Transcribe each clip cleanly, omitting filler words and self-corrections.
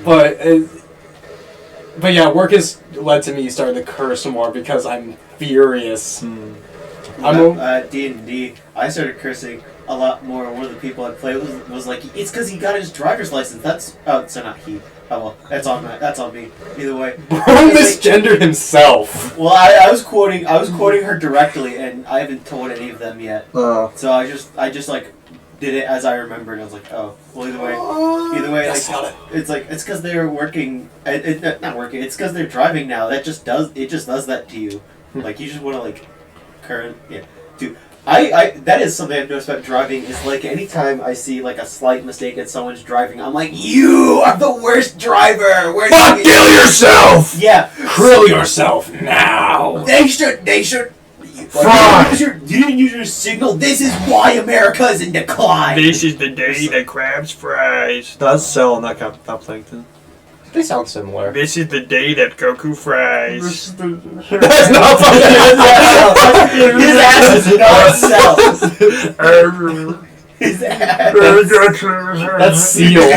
But yeah, work has led to me starting to curse more because I'm furious. D&D, I started cursing a lot more. One of the people I played was like, it's because he got his driver's license. So not he. Oh well, that's on me. Either way, Bro misgendered himself. Well, I was quoting her directly, and I haven't told any of them yet. So I just like did it as I remembered. I was like, oh, well, either way, it's because they're working. Not working. It's because they're driving now. It just does that to you. Like you just want to like, dude. That is something I've noticed about driving is like anytime I see like a slight mistake in someone's driving, I'm like, you are the worst driver. Fuck, kill yourself. Yeah, kill yourself now. They should. You didn't use your signal. This is why America is in decline. This is the day that crabs fries. That's Cell, not Plankton. They sound similar. This is the day that Goku fries. That's not fucking His ass is not Cell. His ass. That's Seal.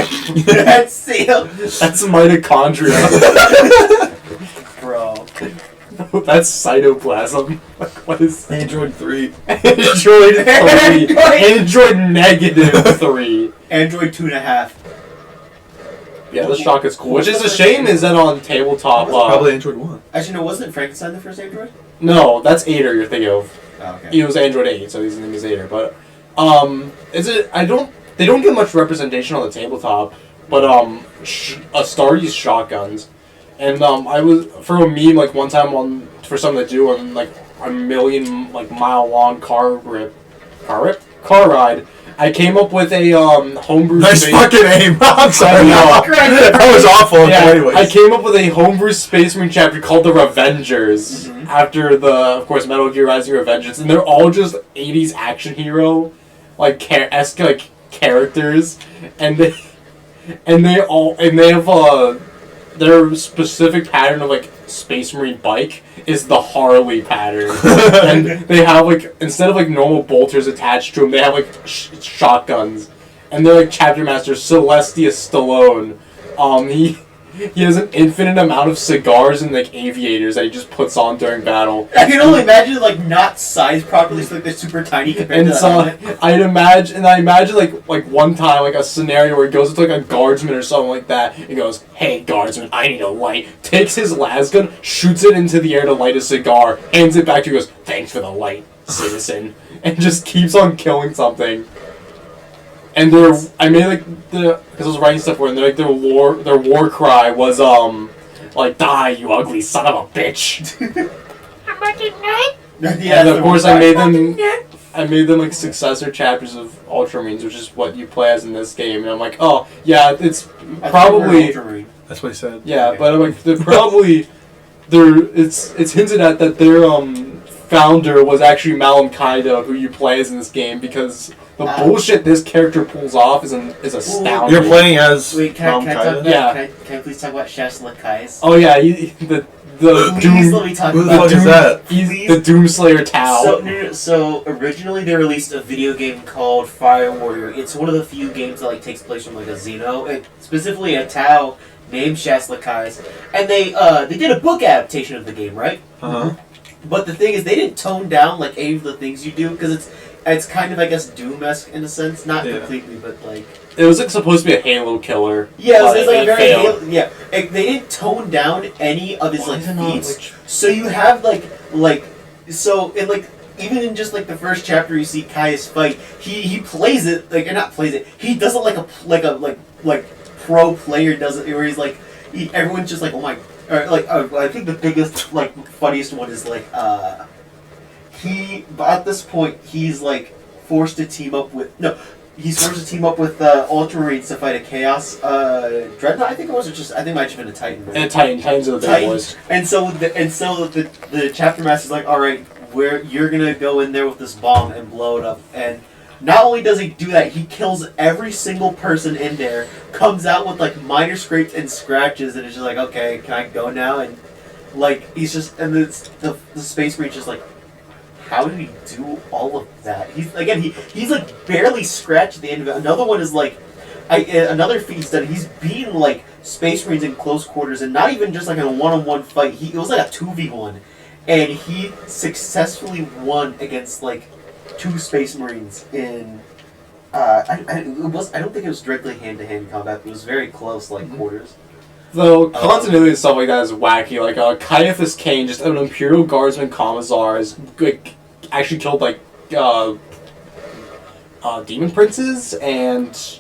That's Seal. That's mitochondria. Bro. That's cytoplasm. What is Android 3? Android 3. Android negative 3. Android 2.5. Yeah, the shock is cool. Which is a shame is that on tabletop... probably Android 1. Actually, no, wasn't Frankenstein the first Android? No, that's Ader you're thinking of. Oh, okay. He was Android 8, so his name is Ader. But, they don't get much representation on the tabletop, but, Astartes shotguns. And, for a meme, like, one time for something to do on, like, a million, like, mile-long car ride, I came up with a homebrew. Nice fucking aim. I'm sorry. That was awful. Yeah, anyways. I came up with a homebrew Space Marine chapter called the Revengers after the, of course, Metal Gear Rising Revengeance, and they're all just 80s action hero, like characters, and they have their specific pattern of like Space Marine bike is the Harley pattern, and they have like instead of like normal bolters attached to them, they have like shotguns, and they're like chapter master Celestia Stallone. He has an infinite amount of cigars and like aviators that he just puts on during battle. I can only imagine like not sized properly, so like they're super tiny compared to so I imagine like one time like a scenario where he goes into like a guardsman or something like that and goes, "Hey guardsman, I need a light." Takes his lasgun, shoots it into the air to light a cigar, hands it back to you, goes, "Thanks for the light, citizen," and just keeps on killing something. And I made like because I was writing stuff for it, and their war cry was like, "Die, you ugly son of a bitch." Yeah, and of course I made them like successor chapters of Ultramarines, which is what you play as in this game. And I'm like, oh yeah, it's probably that's what he said. Yeah, okay. But I'm like they're probably it's hinted at that their founder was actually Malum Kaido, who you play as in this game, because the bullshit this character pulls off is astounding. You're playing as Malum Kaido? Yeah. Can I please talk about Shash Lakais? Oh yeah, the Please let me talk about that. He's the Doomslayer Tau. So originally they released a video game called Fire Warrior. It's one of the few games that like takes place from like a Xeno, and specifically a Tau named Shash Lakais. And they did a book adaptation of the game, right? Uh-huh. But the thing is, they didn't tone down like any of the things you do, because it's kind of, I guess, Doom-esque in a sense, not completely, but like it was like supposed to be a Halo killer. Yeah, it was like a very Halo. Yeah, they didn't tone down any of his like feats. So you have so in like even in just like the first chapter, you see Caius fight. He plays it like, or not plays it. He does it like a pro player does it, where he's like everyone's just like, oh my. Or like I think the biggest like funniest one is like but at this point he's like forced to team up with Ultramarines to fight a Chaos Dreadnought, I think it was, or just I think it might have been a Titan. And Titans are the big boys. And so the chapter master's like, all right, you're gonna go in there with this bomb and blow it up. And not only does he do that, he kills every single person in there, comes out with like minor scrapes and scratches, and it's just like, okay, can I go now? And like he's just, and the Space Marine's just like, how did he do all of that? He's like barely scratched at the end of it. Another one is like, another feat that he's beaten like Space Marines in close quarters, and not even just like in a one-on-one fight. It was like a 2v1, and he successfully won against like 2 Space Marines in. I don't think it was directly hand-to-hand combat. But it was very close, like quarters. Though continuity and stuff like that is wacky. Like Caiaphas Kane, just an Imperial Guardsman commissar, is like actually killed like demon princes and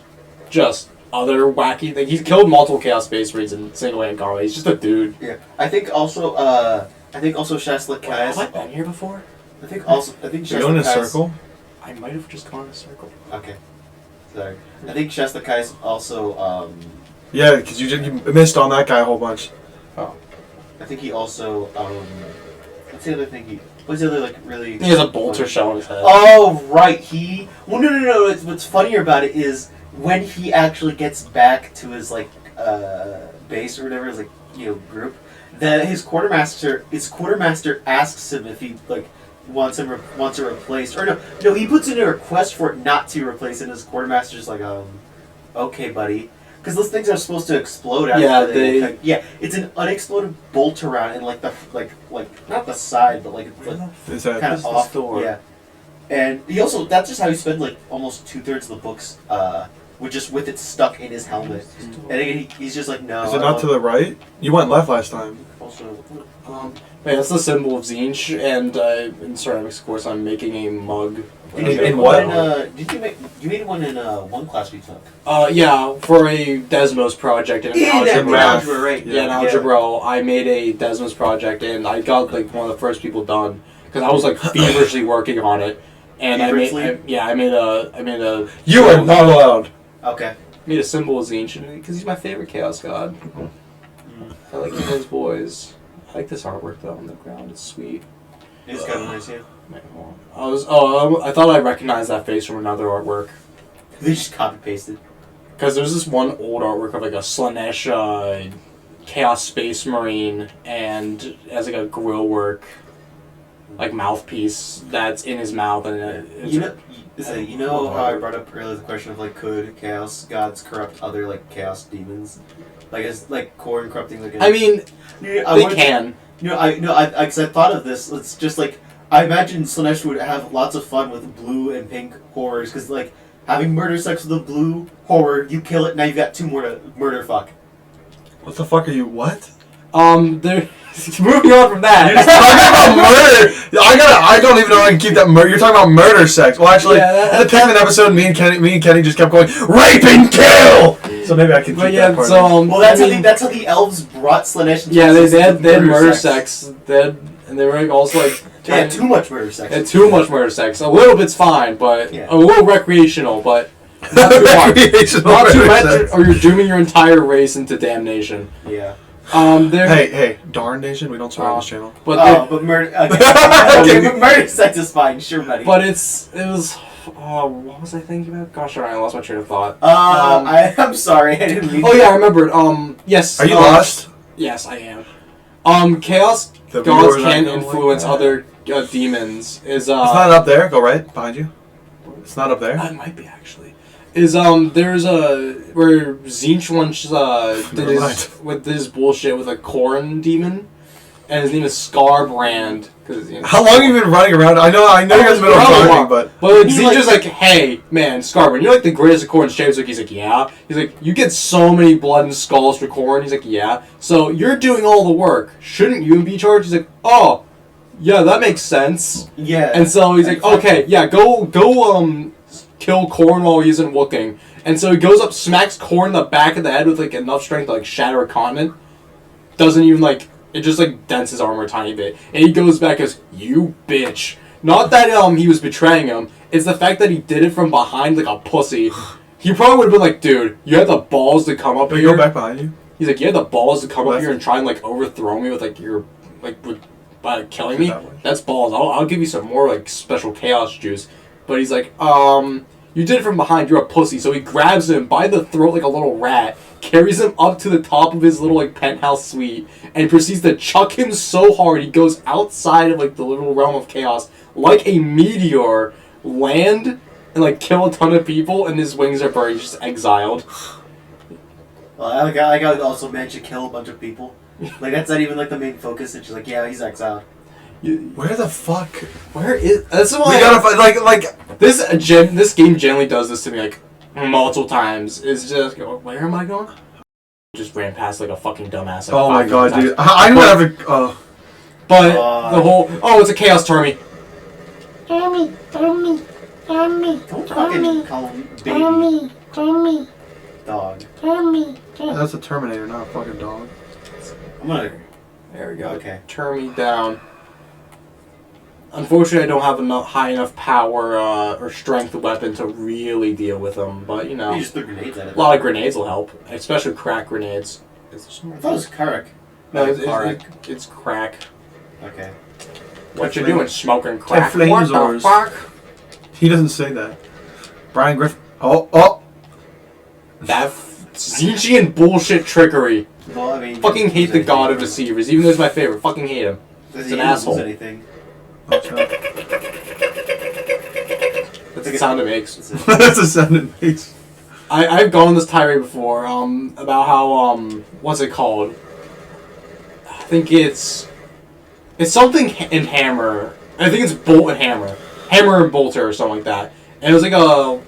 just other wacky things. He's killed multiple Chaos Space Marines in single-hand combat. He's just a dude. Yeah, I think also Shasla Kaius. Have I been here before? I think Shasla You're going in a Kaius- circle? I might have just gone in a circle. Okay, sorry. I think Shasla Kaius also. Yeah, because you missed on that guy a whole bunch. Oh. I think he also. What's the other thing what's the other like really? He has a bolter shell on his head. Oh right, Well, no. What's funnier about it is when he actually gets back to his like base or whatever, his like group. His quartermaster asks him if he like wants it replaced, or no, he puts in a request for it not to replace it. And his quartermaster's like, okay, buddy. Because those things are supposed to explode after it's an unexploded bolt around and like the not the side, but like it's like kind of off. Yeah, and he also that's just how he spent like almost 2/3 of the books with it stuck in his helmet. And again, he's just like, no. Is it not to the right? You went left last time. Also, that's the symbol of Zinch, and in ceramics course I'm making a mug. In what? You made one in one class we took. Yeah, for a Desmos project in algebra, right? Yeah, in algebra, I made a Desmos project, and I got like one of the first people done because I was like feverishly working on it, and I made a. You are not allowed. Okay. Made a symbol of Zinch because he's my favorite Chaos God. I like those boys. I like this artwork though on the ground. It's sweet. It's kind of nice, yeah. I thought I recognized that face from another artwork. They just copy pasted. Because there's this one old artwork of like a Slanesh Chaos Space Marine, and it has like a grill work, like mouthpiece that's in his mouth, and you know how I brought up earlier the question of like could Chaos gods corrupt other like Chaos demons, like it's like Khorne corrupting like. I mean, they can. I thought of this. It's just like I imagine Slanesh would have lots of fun with blue and pink horrors because like having murder sex with a blue horror, you kill it, now you've got 2 more to murder fuck. What the fuck are you? What? They're moving on from that. You're just talking about murder. I don't even know how I can keep that murder. You're talking about murder sex. Well, actually, at the beginning of the episode, me and Kenny just kept going rape and kill. So maybe I can keep that part. Well, that's how the elves brought Slanesh. They had murder sex. And they were also like. They had too much murder sex. They had too much murder sex. A little bit's fine, but a little recreational, but not too much. Not too much, or you're dooming your entire race into damnation. Yeah. Hey, darn nation, we don't swear on this channel. But murder. Okay, but murder sex is fine, sure, buddy. But it was. What was I thinking about? Gosh, I lost my train of thought. I'm sorry, I didn't mean. Oh yeah, I remembered. Yes. Are you lost? Yes, I am. Chaos gods can influence other demons. It's not up there. Go right behind you. It's not up there. It might be actually. There's where Zinch once did his bullshit with a Khorne demon, and his name is Scarbrand. How long have you been running around? I know you're in the middle of talking, but Zinch is like, hey man, Scarbrand, you're like the greatest of Khorne's champions. He's like, yeah. He's like, you get so many blood and skulls for Khorne. He's like, yeah. So you're doing all the work. Shouldn't you be charged? He's like, oh, yeah, that makes sense. Yeah. And so he's like, okay, yeah, go kill Khorne while he isn't looking. And so he goes up, smacks Khorne in the back of the head with like enough strength to like shatter a continent. Doesn't even like, it just like dents his armor a tiny bit. And he goes back and goes, you bitch. Not that he was betraying him, it's the fact that he did it from behind like a pussy. He probably would have been like, dude, you had the balls to come up here. Go back behind you? He's like, you had the balls to come up here and try and like overthrow me with like your, like, by killing me? That's balls. I'll give you some more like special chaos juice. But he's like, you did it from behind, you're a pussy. So he grabs him by the throat like a little rat, carries him up to the top of his little like penthouse suite, and proceeds to chuck him so hard he goes outside of like the little realm of chaos like a meteor, land and like kill a ton of people, and his wings are burned. He's just exiled. Well, I got also managed to kill a bunch of people. Like that's not even like the main focus. It's just like yeah, he's exiled. Where the fuck? Where is? That's why we gotta like this game generally does this to me like multiple times. Is just where am I going? Just ran past like a fucking dumbass. Like, oh my god, dude! I don't have a. But the whole it's a chaos Termy. Termy. Don't fucking call him baby. Termy. Dog. Termy. That's a Terminator, not a fucking dog. I'm gonna. There we go. Okay. Termy down. Unfortunately, I don't have high enough power or strength weapon to really deal with them. But you know, You just threw grenades at it. a lot of grenades will help, especially crack grenades. I thought it was Karek. No, it's crack. Okay. What you doing? Smoking crack? Ted What the Flamesors. fuck? He doesn't say that. Brian Griffin. Oh. That Zinchian bullshit trickery. Well, I mean, Fucking hate the god of deceivers, even though he's my favorite. Fucking hate him. Does He's he an use asshole. anything? That's the sound it makes. That's a sound it makes. I've gone on this tirade before, about how, what's it called? I think it's something in Hammer. I think it's Bolt and Hammer. Hammer and Bolter or something like that. And it was like a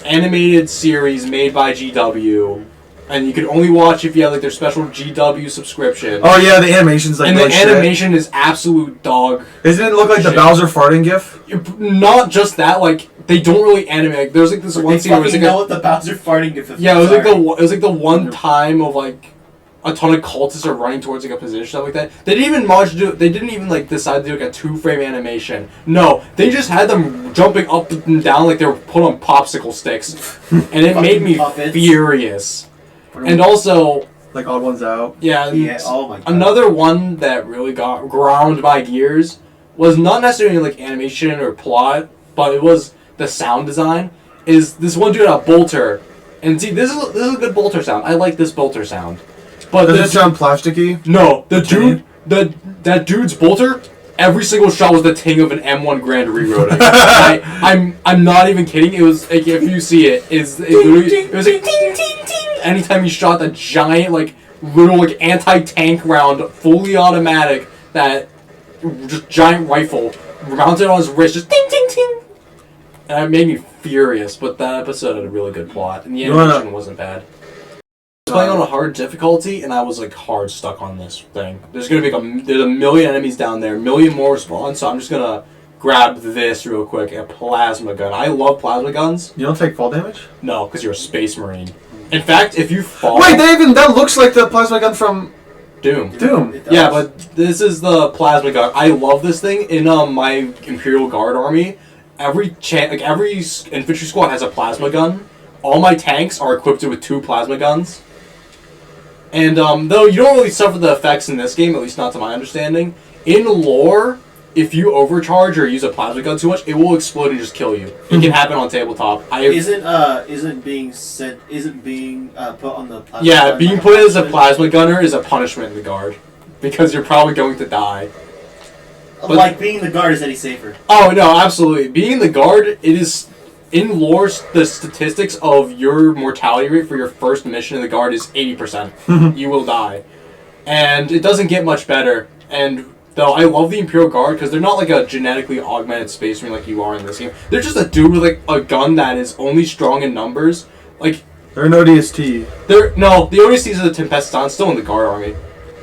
animated series made by GW. And you could only watch if you had like their special GW subscription. Oh yeah, the animation's like. And the really shit. animation is absolute dog. Doesn't it look like the Bowser farting gif? Not just that, like they don't really animate. Like, there's like this one scene where it's like what the Bowser farting gif is. yeah, it was like the one time of like a ton of cultists are running towards like a position, stuff like that. They didn't even They didn't even like decide to do like a 2-frame animation. No, they just had them jumping up and down like they were put on popsicle sticks, and it made me furious. And also, like Odd Ones Out. Yeah. Oh my god. Another one that really got ground my gears was not necessarily like animation or plot, but it was the sound design. Is this one dude at Bolter, and see this is a good Bolter sound. I like this Bolter sound. But does it sound plasticky? No, the dude, that dude's Bolter. Every single shot was the ting of an M1 Grand reroading. I'm not even kidding. It was like if you see it, it was like ting ting ting. Anytime he shot the giant like little like anti-tank round, fully automatic, that just giant rifle mounted on his wrist, just ting ting ting. And it made me furious. But that episode had a really good plot, and the animation wasn't bad. I was playing on a hard difficulty, and I was like hard stuck on this thing. There's gonna be there's a million enemies down there, a million more spawn, so I'm just gonna grab this real quick, a plasma gun. I love plasma guns. You don't take fall damage? No, because you're a space marine. In fact, if you fall... Wait, that looks like the plasma gun from... Doom. Yeah, but this is the plasma gun. I love this thing. In my Imperial Guard army, every infantry squad has a plasma gun. All my tanks are equipped with 2 plasma guns. And though you don't really suffer the effects in this game, at least not to my understanding, in lore, if you overcharge or use a plasma gun too much, it will explode and just kill you. It can happen on tabletop. Isn't being put on the plasma gun being put as a plasma gunner is a punishment in the guard, because you're probably going to die. But like being the guard is any safer? Oh no, absolutely. Being the guard, it is in lore. The statistics of your mortality rate for your first mission in the guard is 80%. You will die, and it doesn't get much better. And though I love the Imperial Guard because they're not like a genetically augmented space marine like you are in this game. They're just a dude with like a gun that is only strong in numbers. Like they're an ODST. The ODSTs are the Tempeston, still in the Guard army.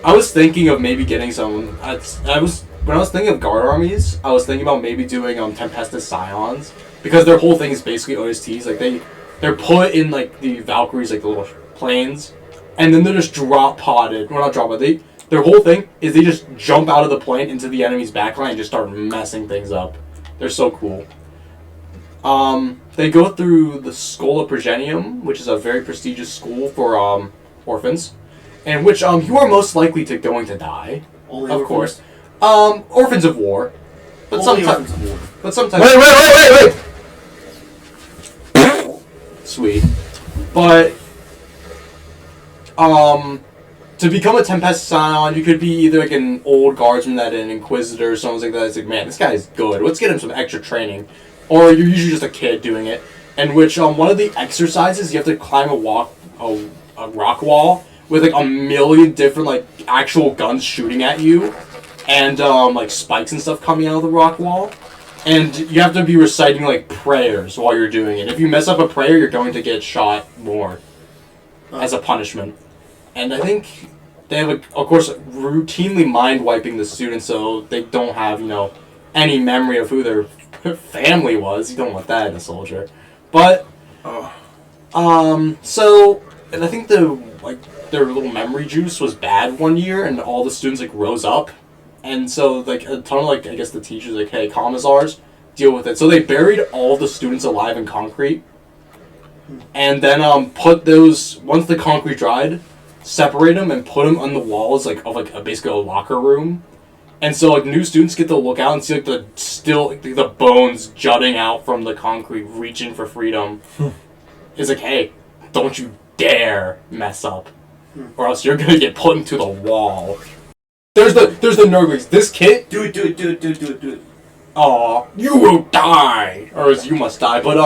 I was thinking of maybe getting some. When I was thinking of Guard armies, I was thinking about maybe doing Tempestus Scions because their whole thing is basically ODSTs. Like they're put in like the Valkyries, like the little planes, and then they're just drop podded. Well, not drop podded. Their whole thing is they just jump out of the plane into the enemy's backline and just start messing things up. They're so cool. They go through the School of Progenium, which is a very prestigious school for orphans, in which you are most likely going to die. Only of orphans? course. Orphans of War. But sometimes. But sometimes. Wait! Sweet. But to become a Tempest Scion, you could be either like an old guardsman that an Inquisitor or something like that. It's like, man, this guy's good. Let's get him some extra training. Or you're usually just a kid doing it. In which one of the exercises, you have to climb a a rock wall with like a million different like actual guns shooting at you, and like spikes and stuff coming out of the rock wall, and you have to be reciting like prayers while you're doing it. If you mess up a prayer, you're going to get shot more as a punishment. And I think they have, of course, routinely mind wiping the students so they don't have any memory of who their family was. You don't want that in a soldier, but so and I think their little memory juice was bad one year, and all the students rose up, and so a ton of I guess the teachers hey, commissars, deal with it. So they buried all the students alive in concrete, and then put those once the concrete dried, separate them and put them on the walls of basically a locker room, and so new students get to look out and see the bones jutting out from the concrete, reaching for freedom. It's hey, don't you dare mess up, or else you're gonna get put into the wall. There's the Nurglings. This kid. Do it. Aw, you will die, or as you must die. But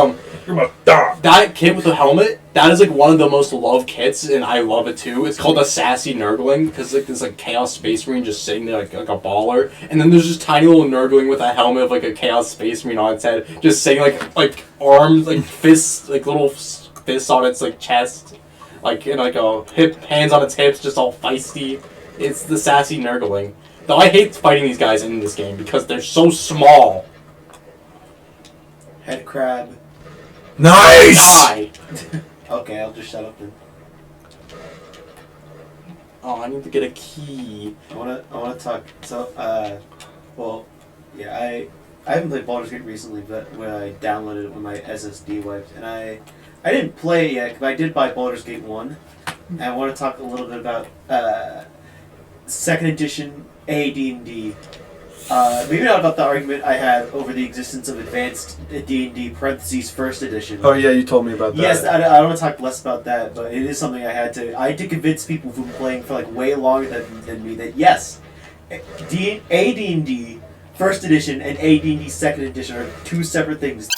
You must die. that kit with the helmet, that is one of the most loved kits, and I love it too. It's called a sassy Nurgling because this Chaos Space Marine just sitting there like a baller, and then there's just tiny little Nurgling with a helmet of a Chaos Space Marine on its head, just sitting like arms, fists, little fists on its chest, in a hands on its hips, just all feisty. It's the sassy Nurgling. Though I hate fighting these guys in this game because they're so small. Head crab. Nice! Die. Okay, I'll just shut up then. Oh, I need to get a key. I wanna talk. So, well, yeah, I haven't played Baldur's Gate recently, but when I downloaded it when my SSD wiped, and I didn't play it yet, but I did buy Baldur's Gate 1, and I want to talk a little bit about 2nd edition AD&D. Maybe not about the argument I had over the existence of advanced D&D parentheses 1st edition. Oh yeah, you told me about that. Yes, I want to talk less about that, but it is something I had to convince people who've been playing for way longer than me that yes, AD&D 1st edition and AD&D 2nd edition are two separate things.